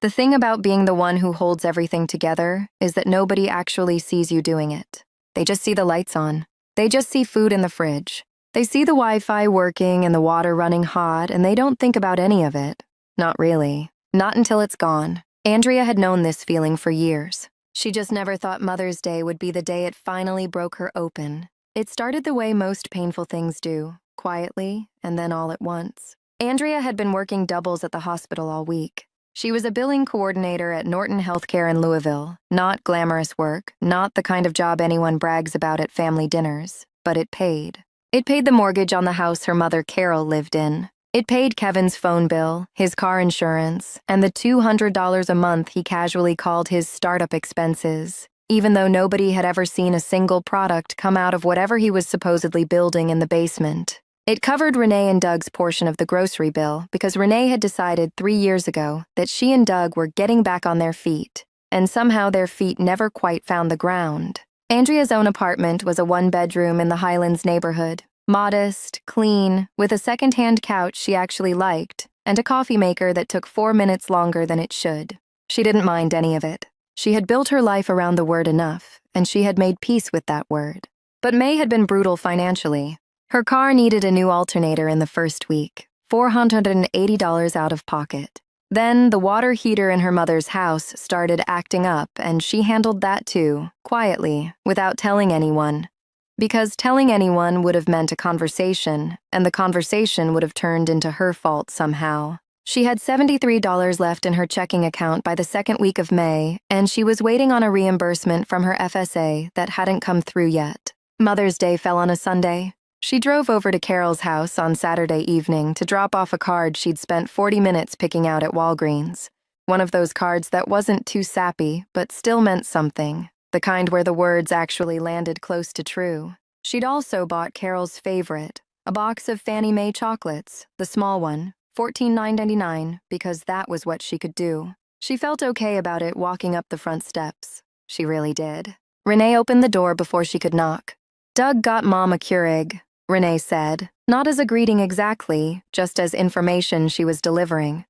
The thing about being the one who holds everything together is that nobody actually sees you doing it. They just see the lights on. They just see food in the fridge. They see the Wi-Fi working and the water running hot, and they don't think about any of it. Not really. Not until it's gone. Andrea had known this feeling for years. She just never thought Mother's Day would be the day it finally broke her open. It started the way most painful things do, quietly, and then all at once. Andrea had been working doubles at the hospital all week. She was a billing coordinator at Norton Healthcare in Louisville. Not glamorous work, not the kind of job anyone brags about at family dinners, but it paid. It paid the mortgage on the house her mother Carol lived in. It paid Kevin's phone bill, his car insurance, and the $200 a month he casually called his startup expenses, even though nobody had ever seen a single product come out of whatever he was supposedly building in the basement. It covered Renee and Doug's portion of the grocery bill because Renee had decided 3 years ago that she and Doug were getting back on their feet, and somehow their feet never quite found the ground. Andrea's own apartment was a one-bedroom in the Highlands neighborhood, modest, clean, with a second-hand couch she actually liked, and a coffee maker that took 4 minutes longer than it should. She didn't mind any of it. She had built her life around the word enough, and she had made peace with that word. But May had been brutal financially. Her car needed a new alternator in the first week, $480 out of pocket. Then the water heater in her mother's house started acting up, and she handled that too, quietly, without telling anyone. Because telling anyone would have meant a conversation, and the conversation would have turned into her fault somehow. She had $73 left in her checking account by the second week of May, and she was waiting on a reimbursement from her FSA that hadn't come through yet. Mother's Day fell on a Sunday. She drove over to Carol's house on Saturday evening to drop off a card she'd spent 40 minutes picking out at Walgreens. One of those cards that wasn't too sappy, but still meant something. The kind where the words actually landed close to true. She'd also bought Carol's favorite, a box of Fannie Mae chocolates, the small one, $14.99, because that was what she could do. She felt okay about it walking up the front steps. She really did. Renee opened the door before she could knock. Doug got Mom a Keurig, Renee said, not as a greeting exactly, just as information she was delivering.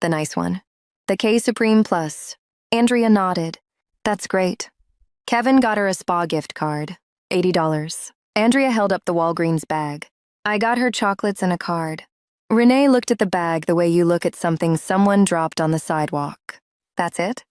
The nice one. The K Supreme Plus. Andrea nodded. That's great. Kevin got her a spa gift card, $80. Andrea held up the Walgreens bag. I got her chocolates and a card. Renee looked at the bag the way you look at something someone dropped on the sidewalk. That's it?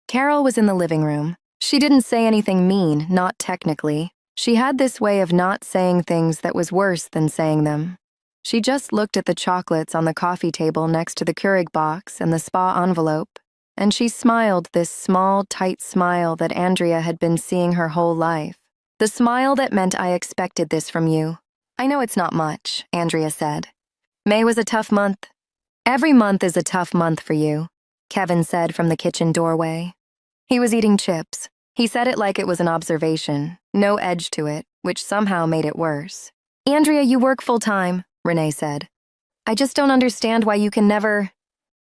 Carol was in the living room. She didn't say anything mean, not technically. She had this way of not saying things that was worse than saying them. She just looked at the chocolates on the coffee table next to the Keurig box and the spa envelope, and she smiled this small, tight smile that Andrea had been seeing her whole life. The smile that meant I expected this from you. I know it's not much, Andrea said. May was a tough month. Every month is a tough month for you, Kevin said from the kitchen doorway. He was eating chips. He said it like it was an observation, no edge to it, which somehow made it worse. Andrea, you work full-time, Renee said. I just don't understand why you can never...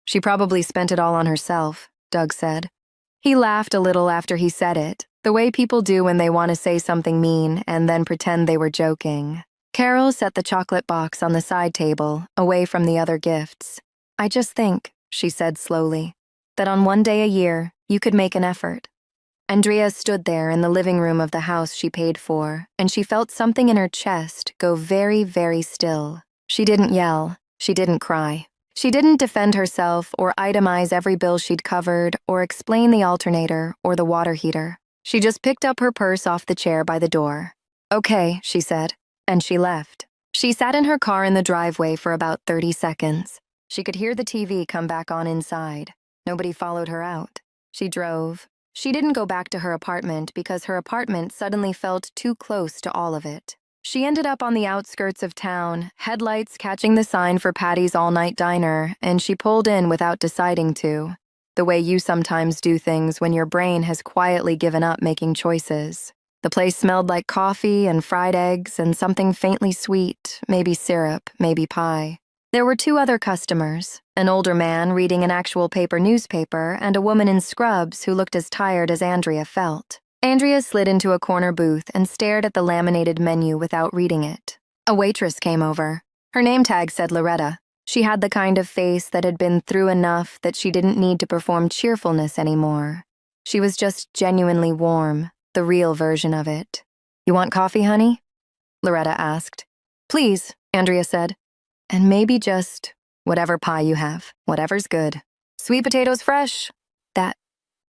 She probably spent it all on herself, Doug said. He laughed a little after he said it, the way people do when they want to say something mean and then pretend they were joking. Carol set the chocolate box on the side table, away from the other gifts. I just think, she said slowly, that on one day a year, you could make an effort. Andrea stood there in the living room of the house she paid for, and she felt something in her chest go very, very still. She didn't yell. She didn't cry. She didn't defend herself or itemize every bill she'd covered or explain the alternator or the water heater. She just picked up her purse off the chair by the door. Okay, she said, and she left. She sat in her car in the driveway for about 30 seconds. She could hear the TV come back on inside. Nobody followed her out. She drove. She didn't go back to her apartment because her apartment suddenly felt too close to all of it. She ended up on the outskirts of town, headlights catching the sign for Patty's all-night diner, and she pulled in without deciding to, the way you sometimes do things when your brain has quietly given up making choices. The place smelled like coffee and fried eggs and something faintly sweet, maybe syrup, maybe pie. There were 2 other customers, an older man reading an actual paper newspaper and a woman in scrubs who looked as tired as Andrea felt. Andrea slid into a corner booth and stared at the laminated menu without reading it. A waitress came over. Her name tag said Loretta. She had the kind of face that had been through enough that she didn't need to perform cheerfulness anymore. She was just genuinely warm, the real version of it. "You want coffee, honey?" Loretta asked. "Please," Andrea said. "And maybe just whatever pie you have, whatever's good. Sweet potatoes fresh." That.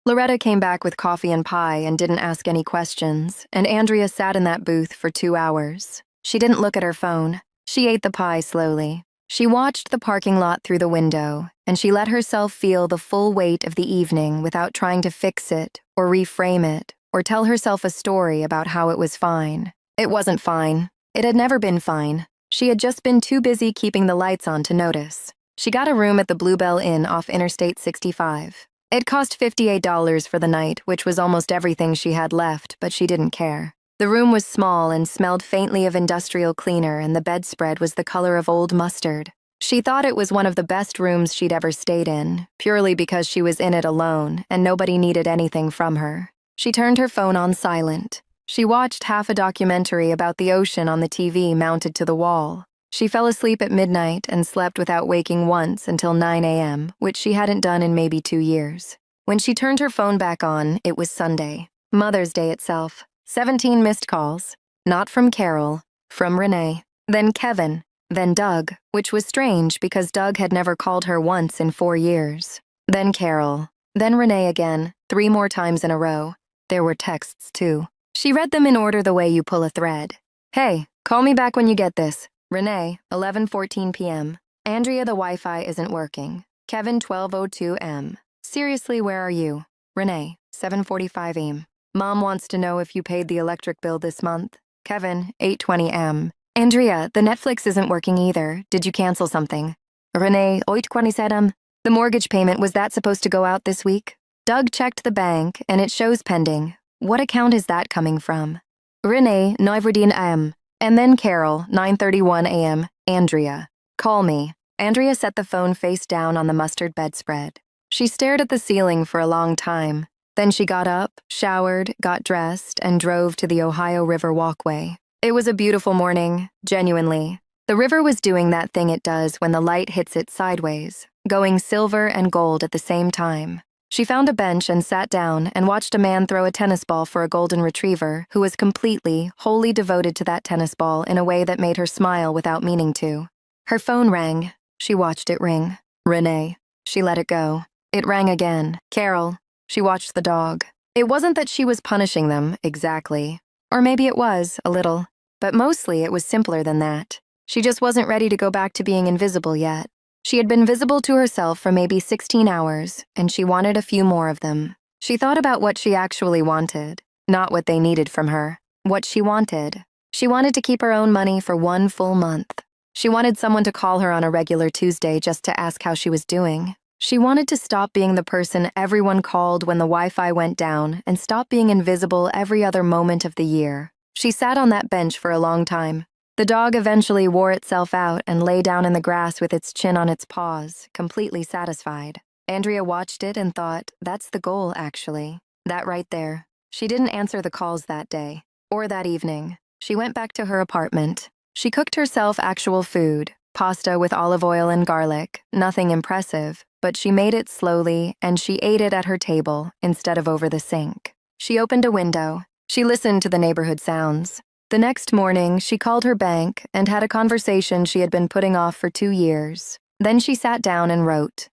Loretta came back with coffee and pie and didn't ask any questions, and Andrea sat in that booth for 2 hours. She didn't look at her phone. She ate the pie slowly. She watched the parking lot through the window, and she let herself feel the full weight of the evening without trying to fix it or reframe it or tell herself a story about how it was fine. It wasn't fine. It had never been fine. She had just been too busy keeping the lights on to notice. She got a room at the Bluebell Inn off Interstate 65. It cost $58 for the night, which was almost everything she had left, but she didn't care. The room was small and smelled faintly of industrial cleaner, and the bedspread was the color of old mustard. She thought it was one of the best rooms she'd ever stayed in, purely because she was in it alone and nobody needed anything from her. She turned her phone on silent. She watched half a documentary about the ocean on the TV mounted to the wall. She fell asleep at midnight and slept without waking once until 9 a.m., which she hadn't done in maybe 2 years. When she turned her phone back on, it was Sunday, Mother's Day itself. 17 missed calls. Not from Carol, from Renee. Then Kevin, then Doug, which was strange because Doug had never called her once in 4 years. Then Carol, then Renee again, 3 more times in a row. There were texts, too. She read them in order the way you pull a thread. "Hey, call me back when you get this. Renee, 11:14 p.m. Andrea, the Wi-Fi isn't working. Kevin, 12:02 m. Seriously, where are you? Renee, 7:45 am. Mom wants to know if you paid the electric bill this month. Kevin, 8:20 m. Andrea, the Netflix isn't working either. Did you cancel something? Renee, 8:27 m. The mortgage payment, was that supposed to go out this week? Doug checked the bank, and it shows pending. What account is that coming from? Renee, 9:14 am. And then Carol, 9:31 a.m. Andrea, call me. Andrea set the phone face down on the mustard bedspread. She stared at the ceiling for a long time. Then she got up, showered, got dressed, and drove to the Ohio River walkway. It was a beautiful morning, genuinely. The river was doing that thing it does when the light hits it sideways, going silver and gold at the same time. She found a bench and sat down and watched a man throw a tennis ball for a golden retriever who was completely, wholly devoted to that tennis ball in a way that made her smile without meaning to. Her phone rang. She watched it ring. Renee. She let it go. It rang again. Carol. She watched the dog. It wasn't that she was punishing them, exactly. Or maybe it was, a little. But mostly it was simpler than that. She just wasn't ready to go back to being invisible yet. She had been visible to herself for maybe 16 hours, and she wanted a few more of them. She thought about what she actually wanted, not what they needed from her. What she wanted. She wanted to keep her own money for 1 full month. She wanted someone to call her on a regular Tuesday just to ask how she was doing. She wanted to stop being the person everyone called when the Wi-Fi went down and stop being invisible every other moment of the year. She sat on that bench for a long time. The dog eventually wore itself out and lay down in the grass with its chin on its paws, completely satisfied. Andrea watched it and thought, that's the goal, actually. That right there. She didn't answer the calls that day, or that evening. She went back to her apartment. She cooked herself actual food, pasta with olive oil and garlic, nothing impressive, but she made it slowly and she ate it at her table instead of over the sink. She opened a window. She listened to the neighborhood sounds. The next morning, she called her bank and had a conversation she had been putting off for 2 years. Then she sat down and wrote.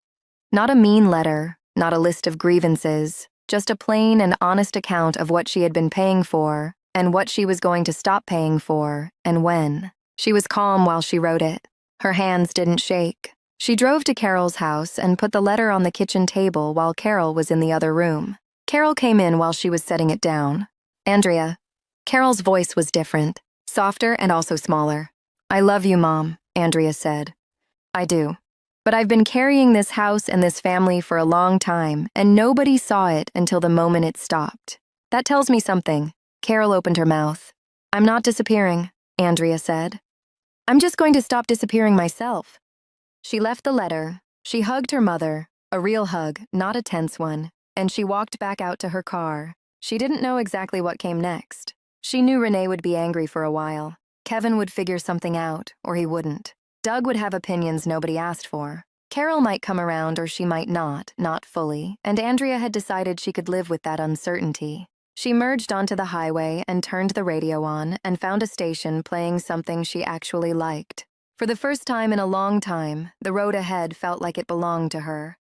Not a mean letter, not a list of grievances, just a plain and honest account of what she had been paying for and what she was going to stop paying for and when. She was calm while she wrote it. Her hands didn't shake. She drove to Carol's house and put the letter on the kitchen table while Carol was in the other room. Carol came in while she was setting it down. Andrea. Carol's voice was different, softer and also smaller. I love you, Mom, Andrea said. I do. But I've been carrying this house and this family for a long time, and nobody saw it until the moment it stopped. That tells me something. Carol opened her mouth. I'm not disappearing, Andrea said. I'm just going to stop disappearing myself. She left the letter. She hugged her mother, a real hug, not a tense one, and she walked back out to her car. She didn't know exactly what came next. She knew Renee would be angry for a while. Kevin would figure something out, or he wouldn't. Doug would have opinions nobody asked for. Carol might come around or she might not fully, and Andrea had decided she could live with that uncertainty. She merged onto the highway and turned the radio on and found a station playing something she actually liked. For the first time in a long time, the road ahead felt like it belonged to her.